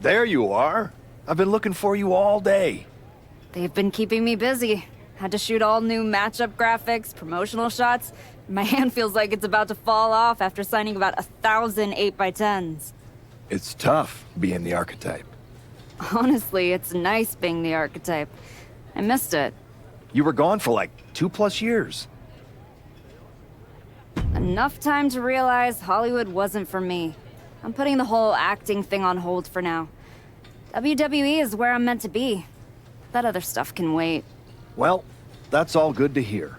There you are. I've been looking for you all day. They've been keeping me busy. Had to shoot all new matchup graphics, promotional shots. My hand feels like it's about to fall off after signing about 1,000 8x10s. It's tough being the archetype. Honestly, it's nice being the archetype. I missed it. You were gone for like 2+ years. Enough time to realize Hollywood wasn't for me. I'm putting the whole acting thing on hold for now. WWE is where I'm meant to be. That other stuff can wait. Well, that's all good to hear.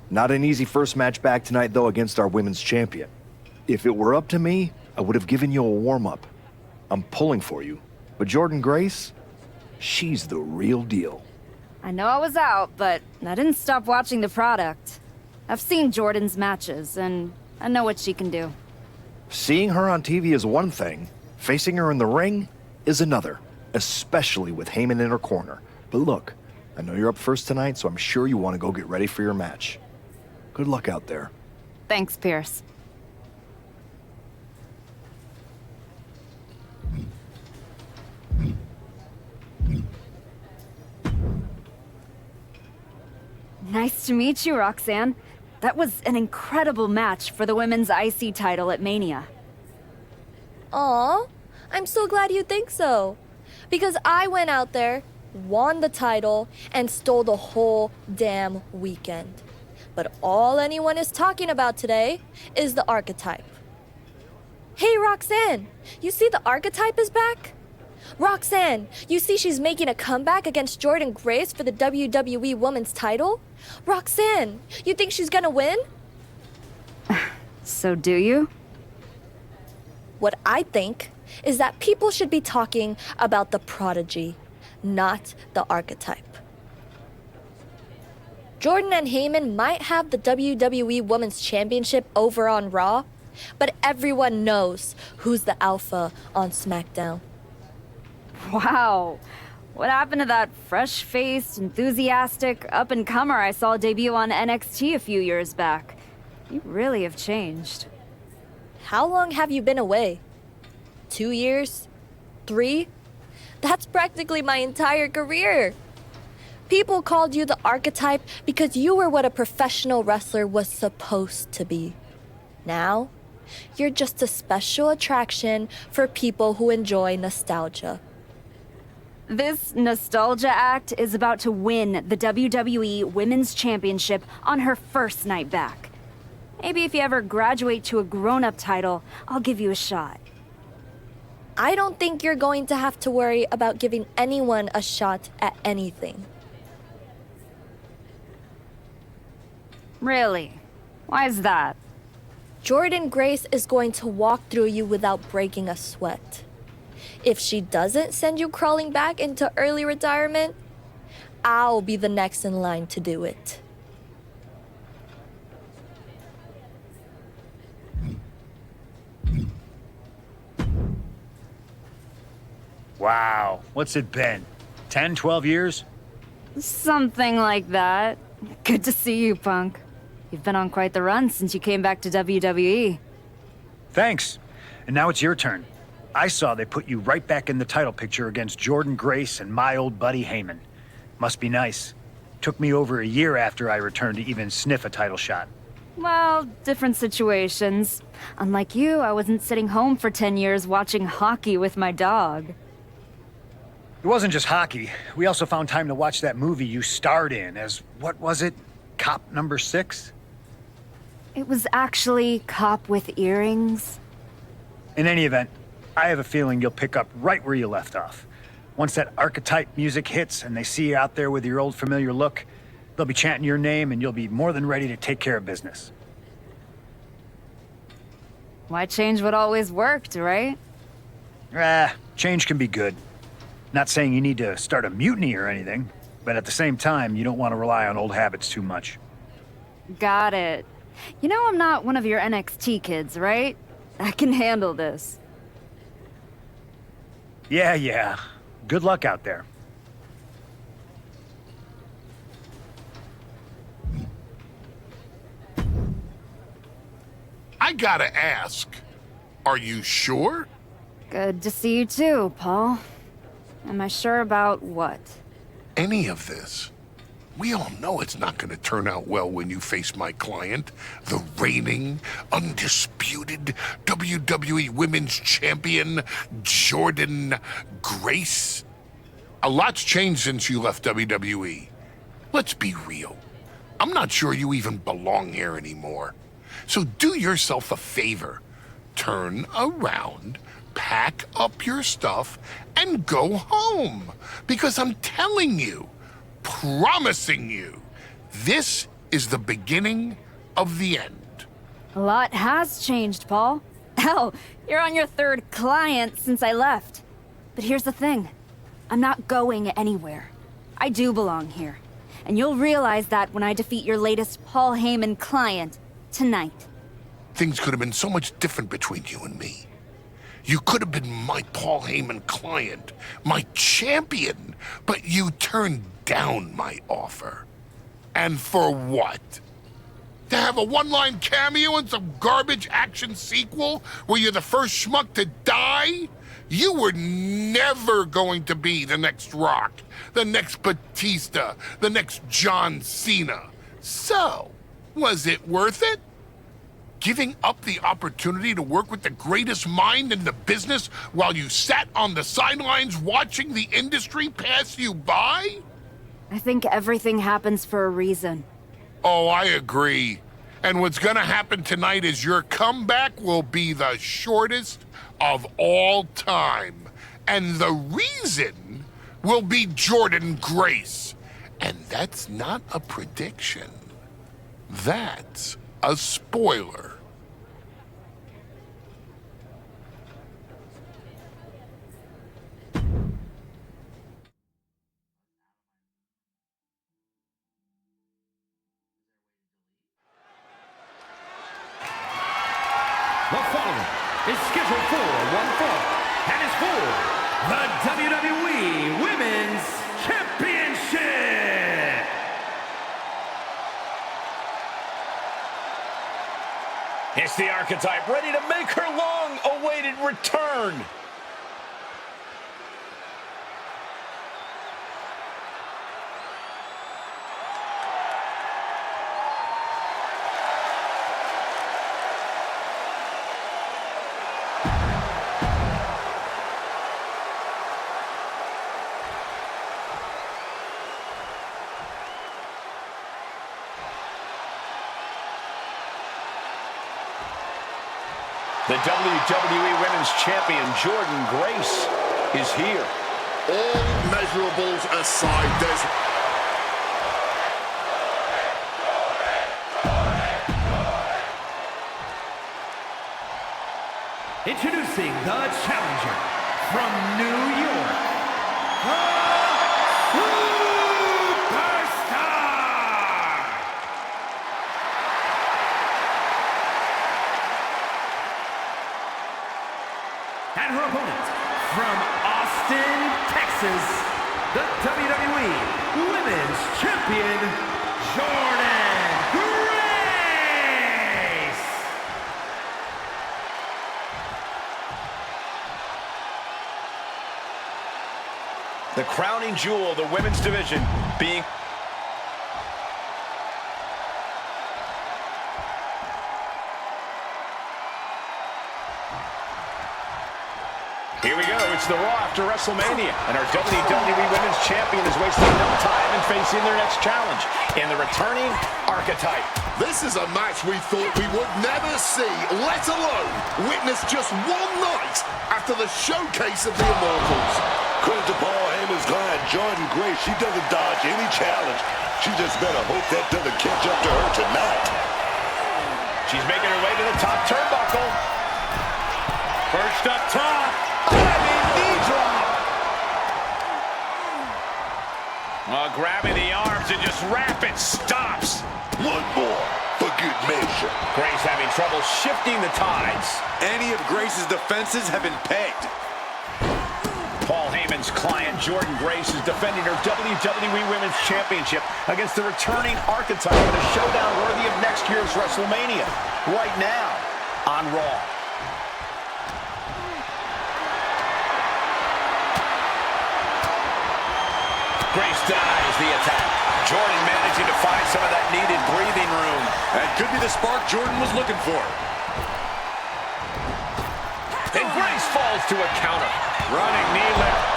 Not an easy first match back tonight, though, against our women's champion. If it were up to me, I would have given you a warm-up. I'm pulling for you. But Jordan Grace, she's the real deal. I know I was out, but I didn't stop watching the product. I've seen Jordan's matches, and I know what she can do. Seeing her on TV is one thing. Facing her in the ring is another, especially with Heyman in her corner. But look, I know you're up first tonight, so I'm sure you want to go get ready for your match. Good luck out there. Thanks, Pierce. Nice to meet you, Roxanne. That was an incredible match for the women's IC title at Mania. Aw, I'm so glad you think so. Because I went out there, won the title, and stole the whole damn weekend. But all anyone is talking about today is the archetype. Hey, Roxanne, you see the archetype is back? Roxanne, you see she's making a comeback against Jordan Grace for the WWE Women's title? Roxanne, you think she's gonna win? So do you? What I think is that people should be talking about the prodigy, not the archetype. Jordan and Heyman might have the WWE Women's Championship over on Raw, but everyone knows who's the alpha on SmackDown. Wow. What happened to that fresh-faced, enthusiastic up-and-comer I saw debut on NXT a few years back? You really have changed. How long have you been away? 2 years? 3? That's practically my entire career. People called you the archetype because you were what a professional wrestler was supposed to be. Now, you're just a special attraction for people who enjoy nostalgia. This nostalgia act is about to win the WWE Women's Championship on her first night back. Maybe if you ever graduate to a grown-up title, I'll give you a shot. I don't think you're going to have to worry about giving anyone a shot at anything. Really? Why is that? Jordan Grace is going to walk through you without breaking a sweat. If she doesn't send you crawling back into early retirement, I'll be the next in line to do it. Wow, what's it been? 10, 12 years? Something like that. Good to see you, Punk. You've been on quite the run since you came back to WWE. Thanks. And now it's your turn. I saw they put you right back in the title picture against Jordan Grace and my old buddy Heyman. Must be nice. Took me over a year after I returned to even sniff a title shot. Well, different situations. Unlike you, I wasn't sitting home for 10 years watching hockey with my dog. It wasn't just hockey. We also found time to watch that movie you starred in as, what was it? Cop number 6? It was actually Cop with Earrings. In any event, I have a feeling you'll pick up right where you left off. Once that archetype music hits and they see you out there with your old familiar look, they'll be chanting your name and you'll be more than ready to take care of business. Why change what always worked, right? Change can be good. Not saying you need to start a mutiny or anything, but at the same time, you don't want to rely on old habits too much. Got it. You know I'm not one of your NXT kids, right? I can handle this. Yeah. Good luck out there. I gotta ask, are you sure? Good to see you too, Paul. Am I sure about what? Any of this. We all know it's not going to turn out well when you face my client, the reigning, undisputed WWE Women's Champion, Jordan Grace. A lot's changed since you left WWE. Let's be real. I'm not sure you even belong here anymore. So do yourself a favor. Turn around, pack up your stuff, and go home. Because I'm telling you, promising you, this is the beginning of the end. A lot has changed, Paul. Hell, you're on your third client since I left. But here's the thing. I'm not going anywhere. I do belong here. And you'll realize that when I defeat your latest Paul Heyman client tonight. Things could have been so much different between you and me. You could have been my Paul Heyman client, my champion, but you turned down my offer. And for what? To have a one-line cameo in some garbage action sequel where you're the first schmuck to die? You were never going to be the next Rock, the next Batista, the next John Cena. So, was it worth it? Giving up the opportunity to work with the greatest mind in the business while you sat on the sidelines watching the industry pass you by? I think everything happens for a reason. Oh, I agree. And what's gonna happen tonight is your comeback will be the shortest of all time. And the reason will be Jordan Grace. And that's not a prediction. That's a spoiler. The following is scheduled for one fall and is for the WWE Women's Championship. It's the Archetype, ready to make her long-awaited return. The WWE Women's Champion, Jordan Grace, is here. All measurables aside, there's... Introducing the challenger from New York, and her opponent from Austin, Texas, the WWE Women's Champion, Jordan Grace. The crowning jewel of the women's division being... Here we go, it's the Raw after WrestleMania, and our WWE Women's Champion is wasting no time in facing their next challenge in the returning Archetype. This is a match we thought we would never see, let alone witness just one night after the showcase of the Immortals. Credit to Paul Heyman's client, Jordan Grace. She doesn't dodge any challenge. She just better hope that doesn't catch up to her tonight. She's making her way to the top turnbuckle. First up top. Knee drop. Grabbing the arms and just rapid stops. One more for good measure. Grace having trouble shifting the tides. Any of Grace's defenses have been pegged. Paul Heyman's client, Jordan Grace, is defending her WWE Women's Championship against the returning Archetype in a showdown worthy of next year's WrestleMania. Right now on Raw. Grace denies the attack. Jordan managing to find some of that needed breathing room. That could be the spark Jordan was looking for. And Grace falls to a counter. Running knee lift.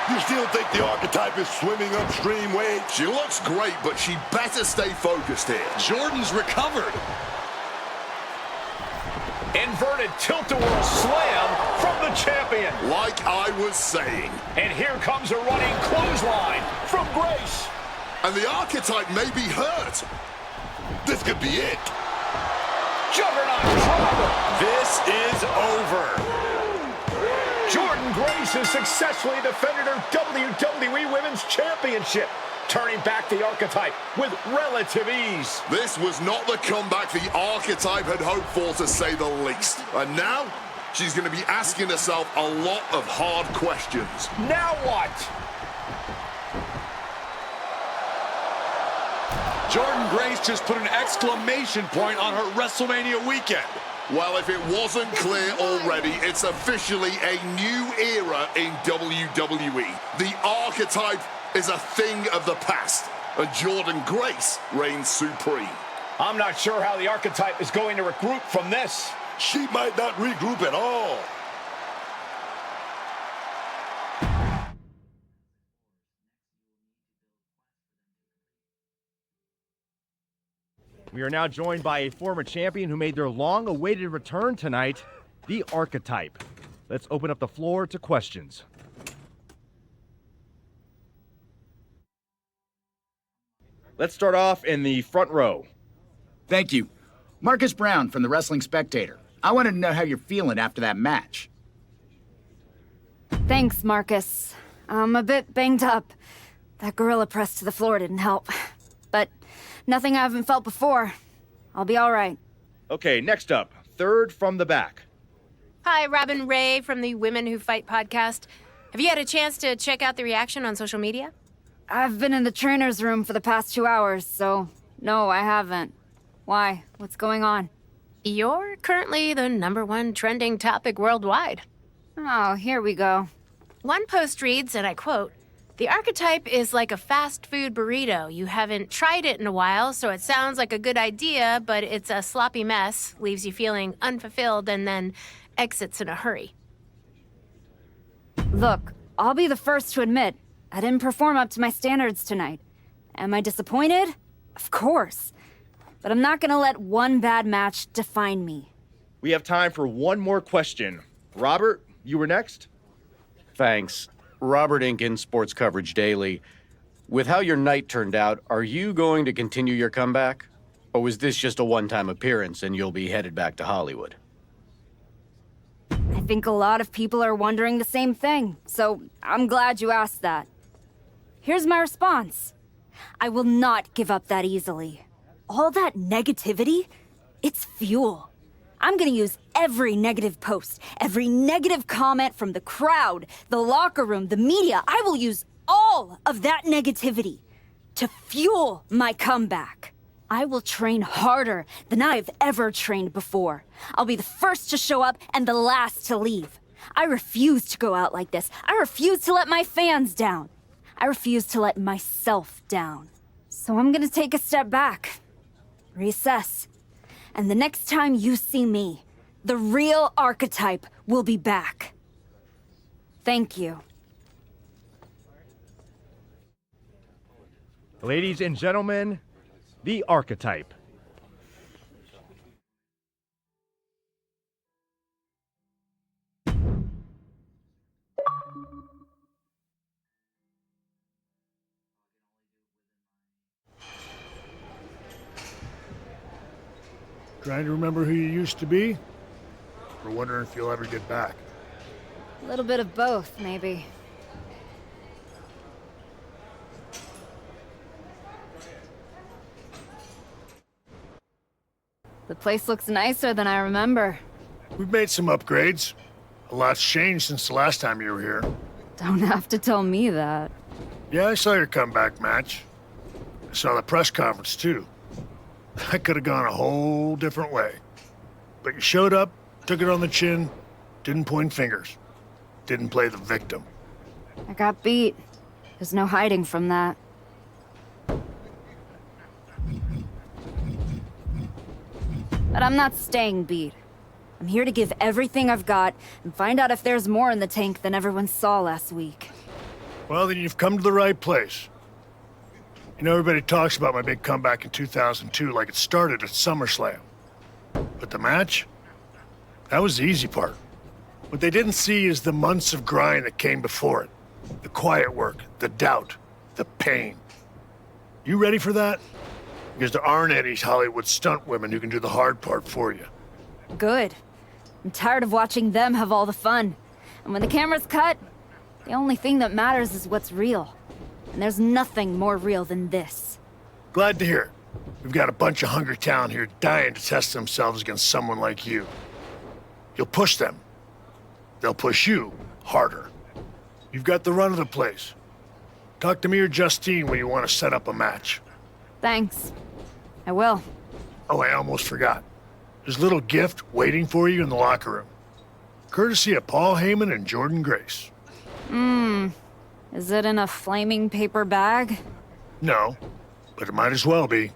You still think the archetype is swimming upstream, Wade? She looks great, but she better stay focused here. Jordan's recovered. Inverted tilt-a-whirl slam from the champion. Like I was saying. And here comes a running clothesline from Grace. And the archetype may be hurt. This could be it. Juggernaut driver. This is over. Jordan Grace has successfully defended her WWE Women's Championship, turning back the archetype with relative ease. This was not the comeback the archetype had hoped for, to say the least. And now, she's going to be asking herself a lot of hard questions. Now what? Jordan Grace just put an exclamation point on her WrestleMania weekend. Well, if it wasn't clear already, it's officially a new era in WWE. The archetype is a thing of the past, and Jordan Grace reigns supreme. I'm not sure how the archetype is going to regroup from this. She might not regroup at all. We are now joined by a former champion who made their long-awaited return tonight, the Archetype. Let's open up the floor to questions. Let's start off in the front row. Thank you. Marcus Brown from the Wrestling Spectator. I wanted to know how you're feeling after that match. Thanks, Marcus. I'm a bit banged up. That gorilla press to the floor didn't help. But nothing I haven't felt before. I'll be all right. Okay, next up, third from the back. Hi, Robin Ray from the Women Who Fight podcast. Have you had a chance to check out the reaction on social media? I've been in the trainer's room for the past 2 hours, so no, I haven't. Why? What's going on? You're currently the #1 trending topic worldwide. Oh, here we go. One post reads, and I quote, "The archetype is like a fast food burrito. You haven't tried it in a while, so it sounds like a good idea, but it's a sloppy mess, leaves you feeling unfulfilled, and then exits in a hurry." Look, I'll be the first to admit, I didn't perform up to my standards tonight. Am I disappointed? Of course. But I'm not gonna let one bad match define me. We have time for one more question. Robert, you were next? Thanks. Robert Inkin, Sports Coverage Daily. With how your night turned out, are you going to continue your comeback? Or was this just a one-time appearance and you'll be headed back to Hollywood? I think a lot of people are wondering the same thing, so I'm glad you asked that. Here's my response. I will not give up that easily. All that negativity, it's fuel. I'm gonna use every negative post, every negative comment from the crowd, the locker room, the media. I will use all of that negativity to fuel my comeback. I will train harder than I've ever trained before. I'll be the first to show up and the last to leave. I refuse to go out like this. I refuse to let my fans down. I refuse to let myself down. So I'm gonna take a step back, reassess. And the next time you see me, the real archetype will be back. Thank you. Ladies and gentlemen, the Archetype. Trying to remember who you used to be? Or wondering if you'll ever get back? A little bit of both, maybe. The place looks nicer than I remember. We've made some upgrades. A lot's changed since the last time you were here. Don't have to tell me that. Yeah, I saw your comeback match. I saw the press conference, too. That could have gone a whole different way. But you showed up, took it on the chin, didn't point fingers. didn't play the victim. I got beat. There's no hiding from that. But I'm not staying beat. I'm here to give everything I've got and find out if there's more in the tank than everyone saw last week. Well, then you've come to the right place. You know, everybody talks about my big comeback in 2002 like it started at SummerSlam. But the match? That was the easy part. What they didn't see is the months of grind that came before it. The quiet work, the doubt, the pain. You ready for that? Because there aren't any Hollywood stunt women who can do the hard part for you. Good. I'm tired of watching them have all the fun. And when the camera's cut, the only thing that matters is what's real. And there's nothing more real than this. Glad to hear it. We've got a bunch of hungry talent here dying to test themselves against someone like you. You'll push them. They'll push you harder. You've got the run of the place. Talk to me or Justine when you want to set up a match. Thanks. I will. Oh, I almost forgot. There's a little gift waiting for you in the locker room. Courtesy of Paul Heyman and Jordan Grace. Is it in a flaming paper bag? No, but it might as well be.